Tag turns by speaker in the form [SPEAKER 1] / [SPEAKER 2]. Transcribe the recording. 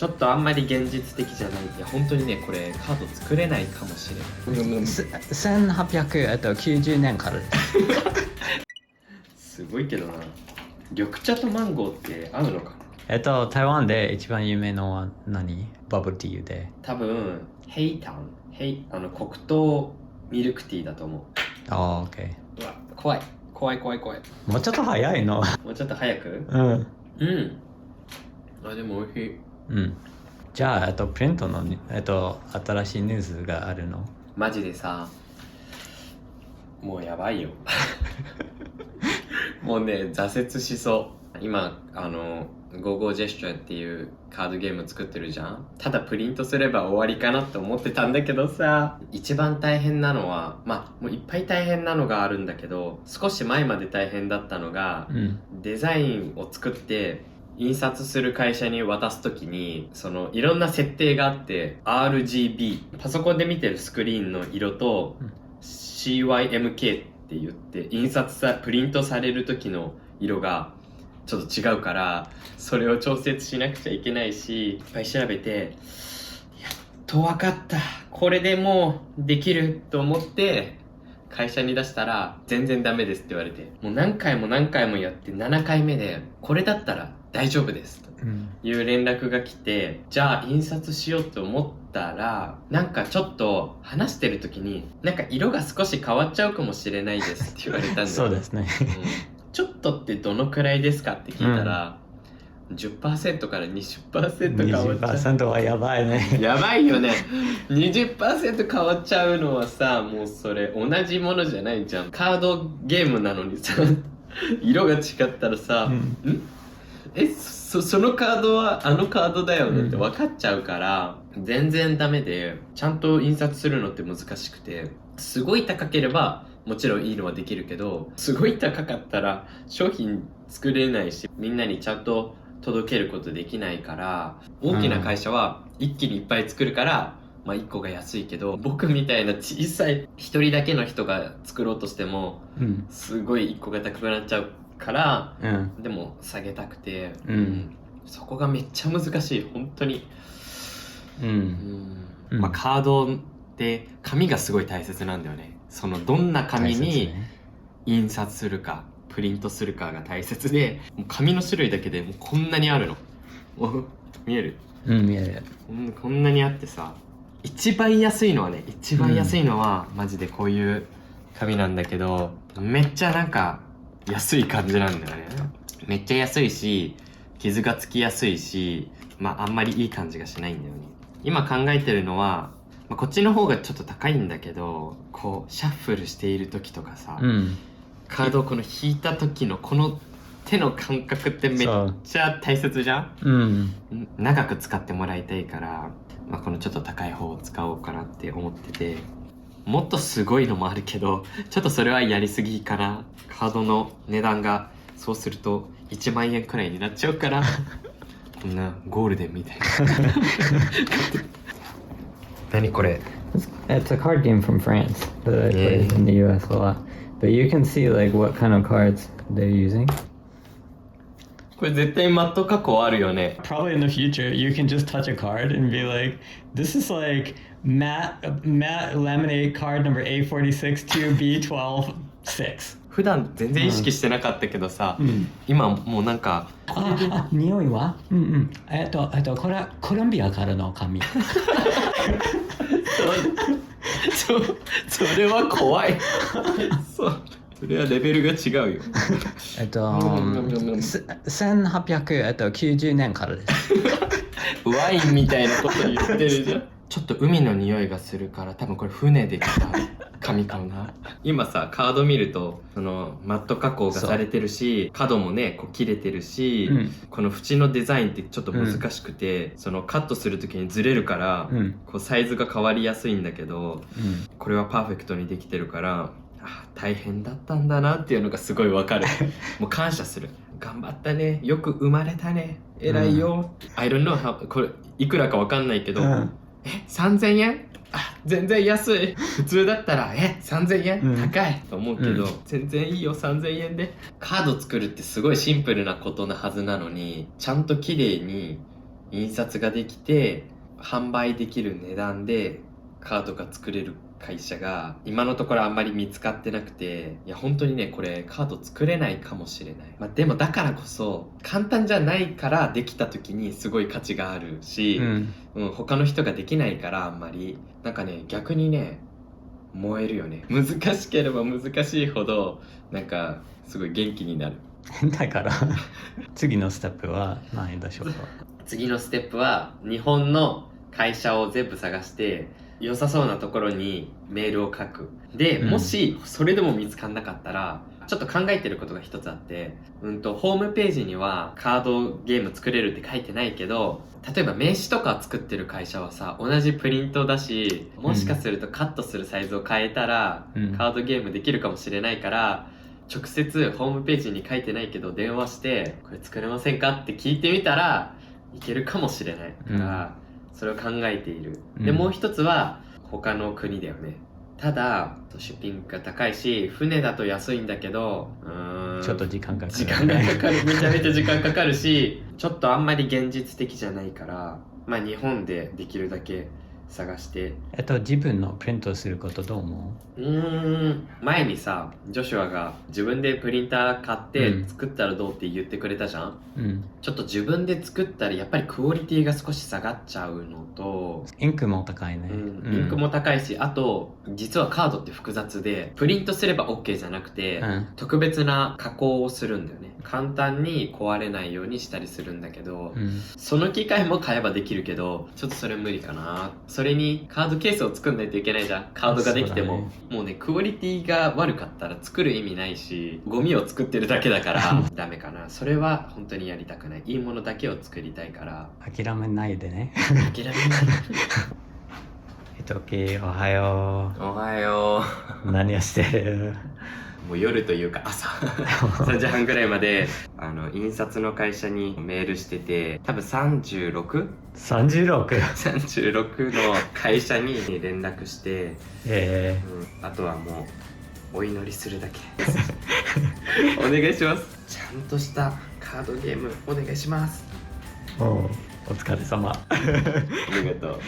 [SPEAKER 1] ちょっとあんまり現実的じゃない。いや本当にねこれカード作れないかもしれない。
[SPEAKER 2] 1890年からです。
[SPEAKER 1] すごいけどな。緑茶とマンゴーって合うのかな。
[SPEAKER 2] 台湾で一番有名のは何？バブルティーで。
[SPEAKER 1] 多分ヘイタン、黒糖ミルクティーだと思う。
[SPEAKER 2] ああ、OK。
[SPEAKER 1] うわ、怖い。
[SPEAKER 2] もうちょっと早いの。
[SPEAKER 1] もうちょっと早く？
[SPEAKER 2] うん。
[SPEAKER 1] あ、でも美味しい。
[SPEAKER 2] うん。じゃあ、プリントの、新しいニュースがあるの？
[SPEAKER 1] マジでさ、もうやばいよ。もうね、挫折しそう。今、55ジェスチャーっていうカードゲーム作ってるじゃん。ただプリントすれば終わりかなって思ってたんだけどさ、一番大変なのは、まあ、もういっぱい大変なのがあるんだけど、少し前まで大変だったのが、デザインを作って、印刷する会社に渡すときに、いろんな設定があって、RGB、パソコンで見てるスクリーンの色と、CYMK って言って、プリントされる時の色がちょっと違うから、それを調節しなくちゃいけないし、いっぱい調べて、やっとわかった。これでもうできると思って、会社に出したら、全然ダメですって言われて、もう何回もやって7回目で、これだったら大丈夫です。という連絡が来て、じゃあ印刷しようと思ったら、なんかちょっと話してる時に、なんか色が少し変わっちゃうかもしれないですって言われたんだよ。
[SPEAKER 2] そうですね。
[SPEAKER 1] ちょっとってどのくらいですかって聞いたら、10% から 20% 変わっちゃう。
[SPEAKER 2] 20% はやばいね。
[SPEAKER 1] やばいよね。20% 変わっちゃうのはさ、もうそれ同じものじゃないじゃん。カードゲームなのにさ、色が違ったらさ、そのカードはあのカードだよねって分かっちゃうから、全然ダメで、ちゃんと印刷するのって難しくて、すごい高ければもちろんいいのはできるけど、すごい高かったら商品作れないし、みんなにちゃんと届けることできないから、大きな会社は一気にいっぱい作るから、まあ1個が安いけど、僕みたいな小さい一人だけの人が作ろうとしても、すごい1個が高くなっちゃうから、でも下げたくて、そこがめっちゃ難しい、本当に。まあカードって紙がすごい大切なんだよね。どんな紙に印刷するか、プリントするかが大切で、もう紙の種類だけでもうこんなにあるの。見える？
[SPEAKER 2] 見える。
[SPEAKER 1] こんなにあってさ、一番安いのはマジでこういう紙なんだけど、めっちゃなんか安い感じなんだよね。めっちゃ安いし、傷がつきやすいし、まああんまりいい感じがしないんだよね。今考えてるのは、まあ、こっちの方がちょっと高いんだけど、こうシャッフルしている時とかさ、カードをこの引いた時のこの手の感覚ってめっちゃ大切じゃん。長く使ってもらいたいから、まあ、このちょっと高い方を使おうかなって思ってて、もっとすごいのもあるけど、ちょっとそれはやりすぎかな。カードの値段がそうすると1万円くらいになっちゃうから、こんなゴールデンみたいな。何これ？
[SPEAKER 2] It's a card game from France that I played in the US a lot. But you can see like what kind of cards they're using.
[SPEAKER 1] これ絶対マット加工あるよね。
[SPEAKER 2] Probably in the future you can just touch a card and be like, this is like matte laminate card number A46 to B12 6.
[SPEAKER 1] 普段全然意識してなかったけどさ、今もうなんか
[SPEAKER 2] 匂いはこれはコロンビアからの紙。
[SPEAKER 1] それは怖い。それはレベルが違うよ。
[SPEAKER 2] 1890年からです。
[SPEAKER 1] ワインみたいなこと言ってるじゃん。ちょっと海の匂いがするから、多分これ船で来た紙かな。今さカード見るとマット加工がされてるし、角もねこう切れてるし、この縁のデザインってちょっと難しくて、カットする時にずれるから、こうサイズが変わりやすいんだけど、これはパーフェクトにできてるから、大変だったんだなっていうのがすごいわかる。もう感謝する。頑張ったね、よく生まれたね、偉いよ。I don't know how、 これいくらかわかんないけど、3000円？全然安い。普通だったら3000円、高いと思うけど、全然いいよ3000円で。カード作るってすごいシンプルなことなはずなのに、ちゃんと綺麗に印刷ができて販売できる値段でカードが作れる会社が今のところあんまり見つかってなくて、いや本当にねこれカード作れないかもしれない、まあ、でもだからこそ簡単じゃないからできた時にすごい価値があるし、他の人ができないからあんまりなんかね逆にね燃えるよね。難しければ難しいほどなんかすごい元気になる。
[SPEAKER 2] だから次のステップは何でしょうか？
[SPEAKER 1] 次のステップは日本の会社を全部探して良さそうなところにメールを書く。で、もしそれでも見つかんなかったらちょっと考えてることが一つあって、ホームページにはカードゲーム作れるって書いてないけど、例えば名刺とか作ってる会社はさ同じプリントだし、もしかするとカットするサイズを変えたら、カードゲームできるかもしれないから直接ホームページに書いてないけど電話してこれ作れませんかって聞いてみたらいけるかもしれないから、それを考えている。でもう一つは他の国だよね。ただ出品が高いし船だと安いんだけど
[SPEAKER 2] ちょっと時間がかかる。
[SPEAKER 1] 時間がかかるめちゃめちゃ時間かかるしちょっとあんまり現実的じゃないから、まあ日本でできるだけ探して。
[SPEAKER 2] 自分のプリントすることどう思う？
[SPEAKER 1] 前にさジョシュアが自分でプリンター買って作ったらどうって言ってくれたじゃん、ちょっと自分で作ったらやっぱりクオリティが少し下がっちゃうのと、
[SPEAKER 2] インクも高いね、
[SPEAKER 1] インクも高いし、あと実はカードって複雑でプリントすれば OK じゃなくて、特別な加工をするんだよね。簡単に壊れないようにしたりするんだけど、その機械も買えばできるけどちょっとそれ無理かな。それにカードケースを作んないといけないじゃん。カードができても、もうねクオリティが悪かったら作る意味ないしゴミを作ってるだけだからダメかな。それは本当にやりたくない。いいものだけを作りたいから。
[SPEAKER 2] 諦めないでね。
[SPEAKER 1] 諦めない
[SPEAKER 2] おはよ
[SPEAKER 1] う。おはよ
[SPEAKER 2] う。何をしてる？
[SPEAKER 1] もう夜というか朝3時半ぐらいまで印刷の会社にメールしてて、多分36の会社に連絡して、あとはもうお祈りするだけお願いします。ちゃんとしたカードゲームお願いします。
[SPEAKER 2] お疲れ様。
[SPEAKER 1] ありがとう。